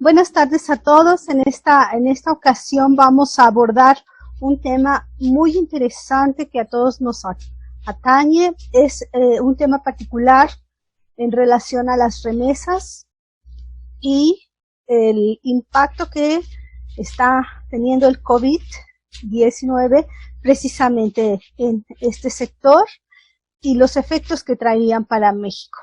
Buenas tardes a todos. En esta ocasión vamos a abordar un tema muy interesante que a todos nos atañe. Es un tema particular en relación a las remesas y el impacto que está teniendo el COVID-19 precisamente en este sector y los efectos que traían para México.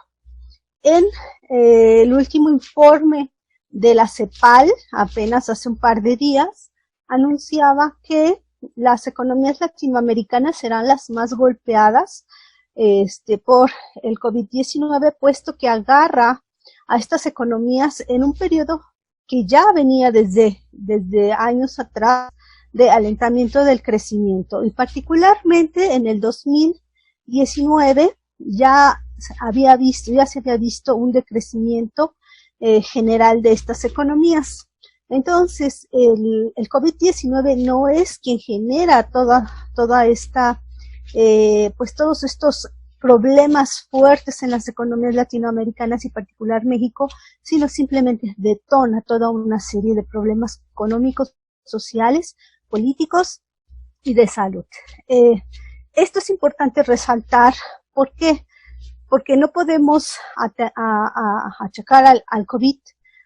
En el último informe de la CEPAL, apenas hace un par de días, anunciaba que las economías latinoamericanas serán las más golpeadas por el COVID-19, puesto que agarra a estas economías en un periodo que ya venía desde años atrás de alentamiento del crecimiento, y particularmente en el 2019 ya se había visto un decrecimiento general de estas economías. Entonces, el COVID-19 no es quien genera toda esta, pues todos estos problemas fuertes en las economías latinoamericanas y particular México, sino simplemente detona toda una serie de problemas económicos, sociales, políticos y de salud. Esto es importante resaltar. ¿Por qué? Porque no podemos achacar al COVID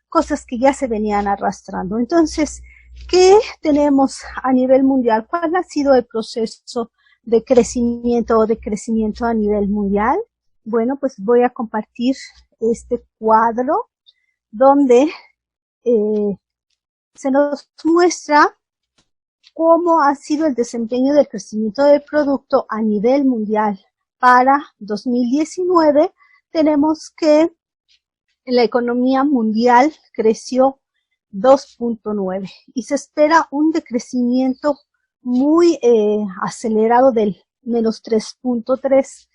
cosas que ya se venían arrastrando. Entonces, ¿qué tenemos a nivel mundial? ¿Cuál ha sido el proceso de crecimiento a nivel mundial? Bueno, pues voy a compartir este cuadro donde se nos muestra cómo ha sido el desempeño del crecimiento del producto a nivel mundial. Para 2019 tenemos que la economía mundial creció 2.9 y se espera un decrecimiento muy acelerado del menos 3.3.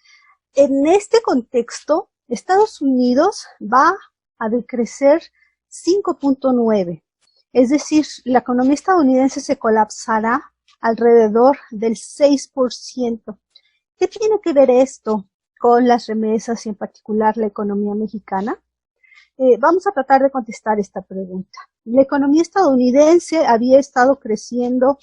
En este contexto, Estados Unidos va a decrecer 5.9, es decir, la economía estadounidense se colapsará alrededor del 6%. ¿Qué tiene que ver esto con las remesas y en particular la economía mexicana? Vamos a tratar de contestar esta pregunta. La economía estadounidense había estado creciendo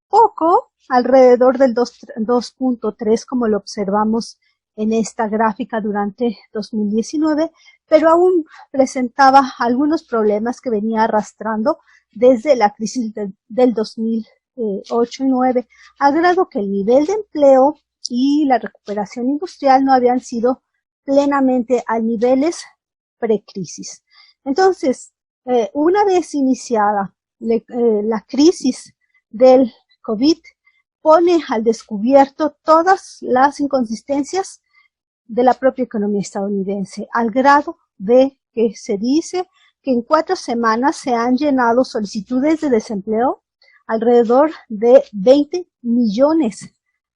poco, alrededor del 2.3, como lo observamos en esta gráfica durante 2019, pero aún presentaba algunos problemas que venía arrastrando desde la crisis del 2008 y 2009, a grado que el nivel de empleo y la recuperación industrial no habían sido plenamente a niveles precrisis. Entonces, una vez iniciada la crisis del COVID, pone al descubierto todas las inconsistencias de la propia economía estadounidense, al grado de que se dice que en 4 semanas se han llenado solicitudes de desempleo alrededor de 20 millones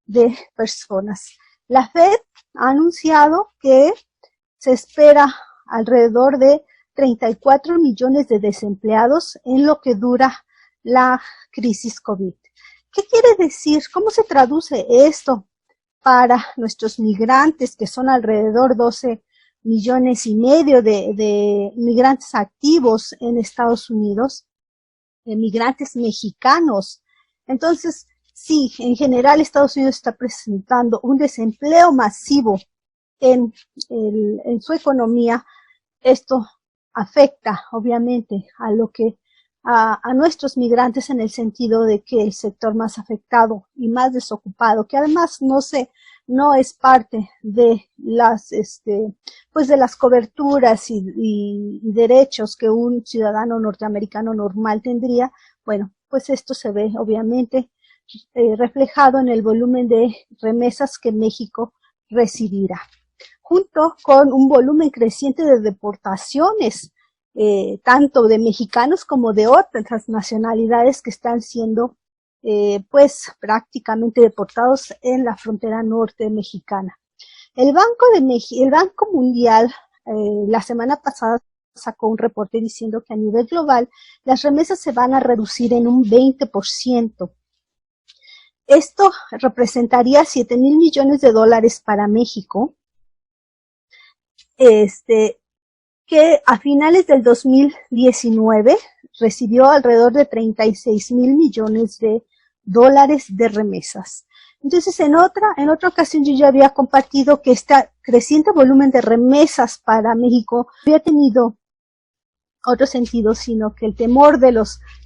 de personas. La Fed ha anunciado que se espera alrededor de 34 millones de desempleados en lo que dura la crisis COVID. ¿Qué quiere decir? ¿Cómo se traduce esto para nuestros migrantes, que son alrededor 12 millones y medio de migrantes activos en Estados Unidos, de migrantes mexicanos? Entonces, sí, en general Estados Unidos está presentando un desempleo masivo en su economía. Esto afecta obviamente a nuestros migrantes, en el sentido de que el sector más afectado y más desocupado, que además no es parte de las pues de las coberturas y derechos que un ciudadano norteamericano normal tendría, bueno, pues esto se ve obviamente reflejado en el volumen de remesas que México recibirá, junto con un volumen creciente de deportaciones, tanto de mexicanos como de otras nacionalidades que están siendo pues prácticamente deportados en la frontera norte mexicana. El Banco Mundial la semana pasada sacó un reporte diciendo que a nivel global las remesas se van a reducir en un 20%. Esto representaría 7,000 millones de dólares para México, que a finales del 2019 recibió alrededor de 36,000 millones de dólares de remesas. Entonces, en otra ocasión yo ya había compartido que este creciente volumen de remesas para México había tenido otro sentido, sino que el temor de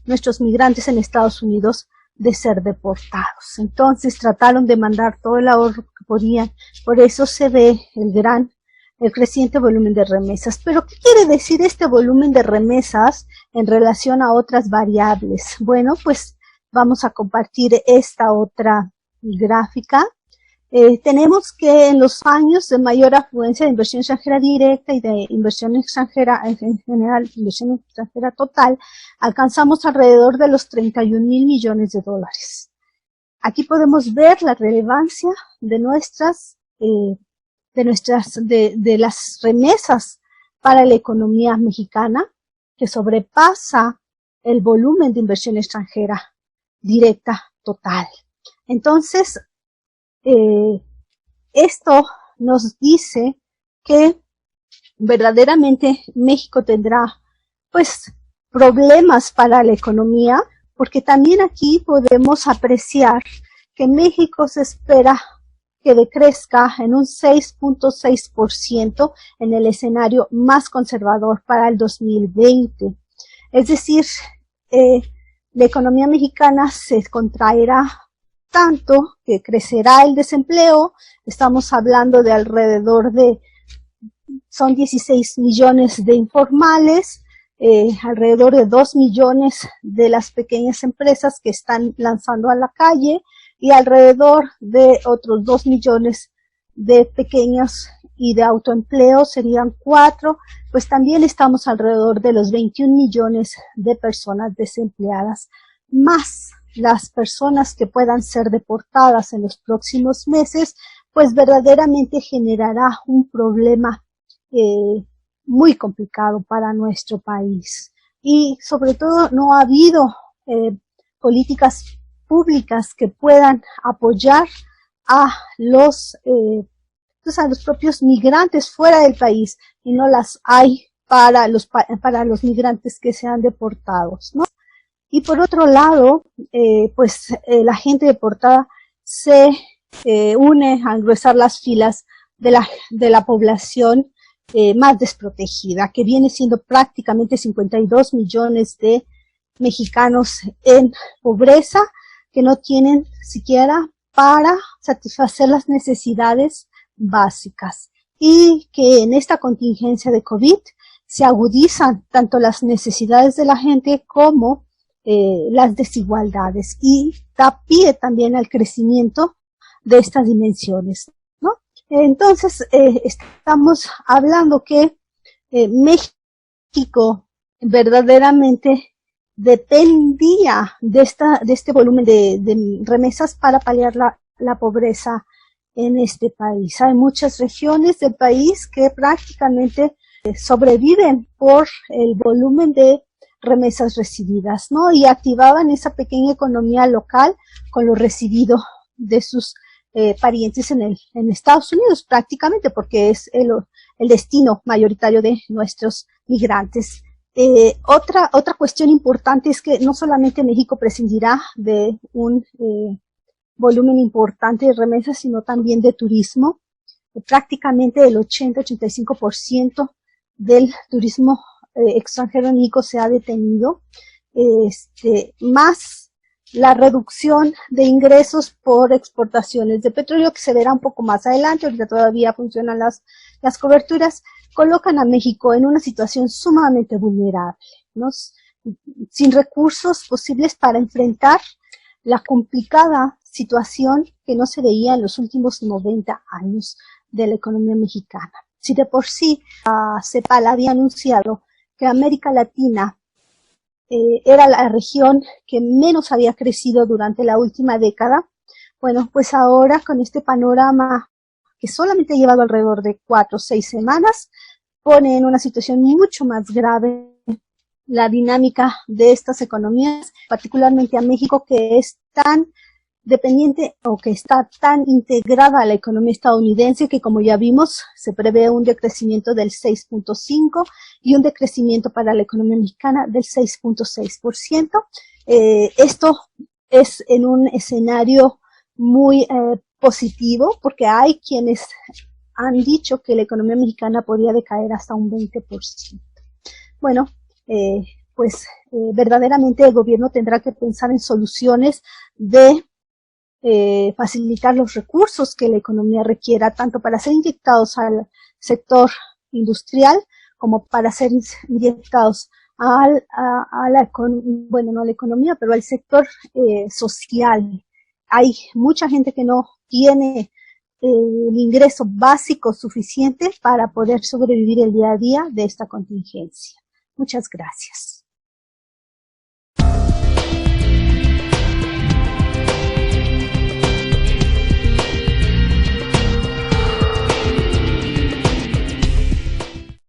nuestros migrantes en Estados Unidos de ser deportados. Entonces trataron de mandar todo el ahorro que podían, por eso se ve el creciente volumen de remesas. Pero, ¿qué quiere decir este volumen de remesas en relación a otras variables? Bueno, pues vamos a compartir esta otra gráfica. Tenemos que en los años de mayor afluencia de inversión extranjera directa y de inversión extranjera, en general, inversión extranjera total, alcanzamos alrededor de los 31,000 millones de dólares. Aquí podemos ver la relevancia de las remesas para la economía mexicana, que sobrepasa el volumen de inversión extranjera directa total. Entonces, esto nos dice que verdaderamente México tendrá pues problemas para la economía, porque también aquí podemos apreciar que México se espera que decrezca en un 6.6% en el escenario más conservador para el 2020. Es decir, la economía mexicana se contraerá tanto que crecerá el desempleo. Estamos hablando de alrededor son 16 millones de informales, alrededor de 2 millones de las pequeñas empresas que están lanzando a la calle y alrededor de otros 2 millones de pequeños y de autoempleo serían 4, pues también estamos alrededor de los 21 millones de personas desempleadas, más las personas que puedan ser deportadas en los próximos meses, pues verdaderamente generará un problema muy complicado para nuestro país. Y sobre todo no ha habido políticas públicas que puedan apoyar a los propios migrantes fuera del país, y no las hay para los migrantes que sean deportados, ¿no? Y por otro lado, la gente deportada se une a engrosar las filas de la población más desprotegida, que viene siendo prácticamente 52 millones de mexicanos en pobreza, que no tienen siquiera para satisfacer las necesidades básicas, y que en esta contingencia de COVID se agudizan tanto las necesidades de la gente como las desigualdades, y da pie también al crecimiento de estas dimensiones, ¿no? Entonces, estamos hablando que México verdaderamente dependía de este volumen de remesas para paliar la pobreza en este país. Hay muchas regiones del país que prácticamente sobreviven por el volumen de remesas recibidas, ¿no? Y activaban esa pequeña economía local con lo recibido de sus parientes en Estados Unidos, prácticamente, porque es el destino mayoritario de nuestros migrantes. Otra cuestión importante es que no solamente México prescindirá de un volumen importante de remesas, sino también de turismo. Prácticamente el 80-85% del turismo extranjero en México se ha detenido, más la reducción de ingresos por exportaciones de petróleo, que se verá un poco más adelante. Ahorita todavía funcionan las coberturas, colocan a México en una situación sumamente vulnerable, ¿no? Sin recursos posibles para enfrentar la complicada situación que no se veía en los últimos 90 años de la economía mexicana. Si de por sí CEPAL había anunciado que América Latina era la región que menos había crecido durante la última década, bueno, pues ahora con este panorama que solamente ha llevado alrededor de 4 o 6 semanas, pone en una situación mucho más grave la dinámica de estas economías, particularmente a México, que es tan dependiente o que está tan integrada a la economía estadounidense que, como ya vimos, se prevé un decrecimiento del 6.5 y un decrecimiento para la economía mexicana del 6.6%. Esto es en un escenario muy positivo, porque hay quienes han dicho que la economía mexicana podría decaer hasta un 20%. Bueno, verdaderamente el gobierno tendrá que pensar en soluciones de facilitar los recursos que la economía requiera, tanto para ser inyectados al sector industrial como para ser inyectados a la, bueno, no a la economía, pero al sector social. Hay mucha gente que no tiene el ingreso básico suficiente para poder sobrevivir el día a día de esta contingencia. Muchas gracias.